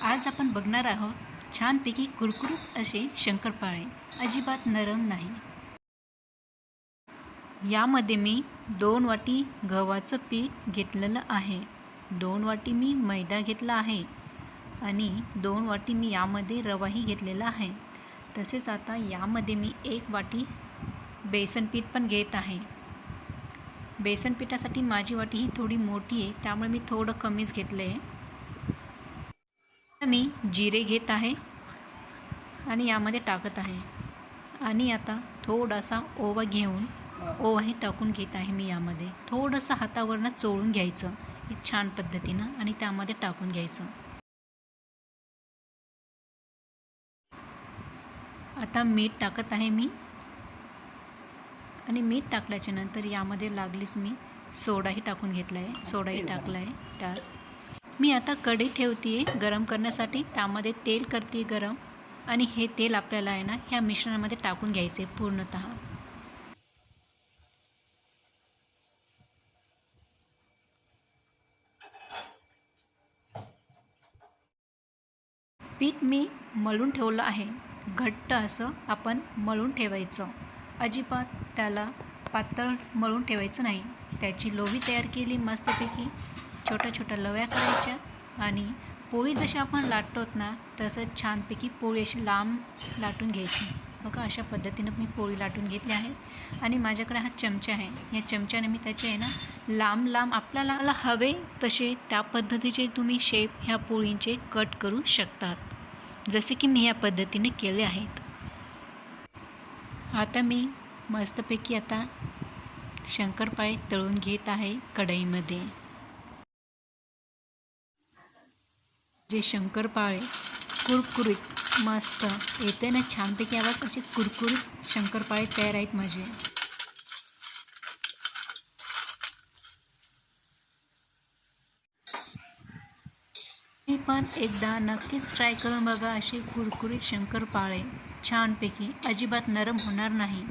आज आपण बघणार आहोत छानपैकी कुरकुरीत असे शंकरपाळे, अजिबात नरम नाही। यामध्ये मी 2 वाटी गव्हाचं पीठ घेतलेलं आहे, 2 वाटी मी मैदा घेतला आहे आणि 2 वाटी मी यामध्ये रवाही घेतलेला आहे। तसेच आता यामध्ये मी 1 वाटी बेसन पीठ पण घेत आहे। बेसन पिठासाठी माझी वाटी ही थोडी मोठी आहे, त्यामुळे मी थोडं कमीच घेतले आहे। मी जिरे घेत आहे आणि यामध्ये टाकत आहे आणि आता थोडासा ओवा घेऊन ओवाही टाकून घेत आहे। मी यामध्ये थोडंसं हातावरनं चोळून घ्यायचं एक छान पद्धतीनं आणि त्यामध्ये टाकून घ्यायचं। आता मीठ टाकत आहे मी आणि मीठ टाकल्याच्या नंतर यामध्ये लागलीच मी सोडाही टाकून घेतला आहे, सोडाही टाकला आहे। त्यात मी आता कढई ठेवते आहे गरम करण्यासाठी, त्यामध्ये तेल करते गरम आणि हे तेल आपल्याला आहे ना ह्या मिश्रणामध्ये टाकून घ्यायचे पूर्णतः। पीठ मी मळून ठेवलं आहे, घट्ट असं आपण मळून ठेवायचं, अजिबात त्याला पातळ मळून ठेवायचं नाही। त्याची लोही तयार केली मस्तपैकी, छोट्या छोट्या लव्या करायच्या आणि पोळी जशी आपण लाटतोत ना तसंच छानपैकी पोळी अशी लांब लाटून घ्यायची। बघा अशा पद्धतीनं मी पोळी लाटून घेतली आहे आणि माझ्याकडे हा चमचा आहे, या चमच्याने मी त्याचे आहे ना लांब लांब आपल्याला हवे तसे त्या पद्धतीचे तुम्ही शेप ह्या पोळींचे कट करू शकतात, जसे की मी या पद्धतीने केले आहेत। आता मी मस्तपैकी आता शंकरपाळे तळून घेत आहे कढईमध्ये। जे शंकरपाळे कुरकुरीत मस्त येते ना छानपैकी आवाज, असे कुरकुरीत शंकरपाळे तयार आहेत माझे। मी पण एकदा नक्कीच ट्राय करून बघा, असे कुरकुरीत शंकरपाळे छानपैकी, अजिबात नरम होणार नाही।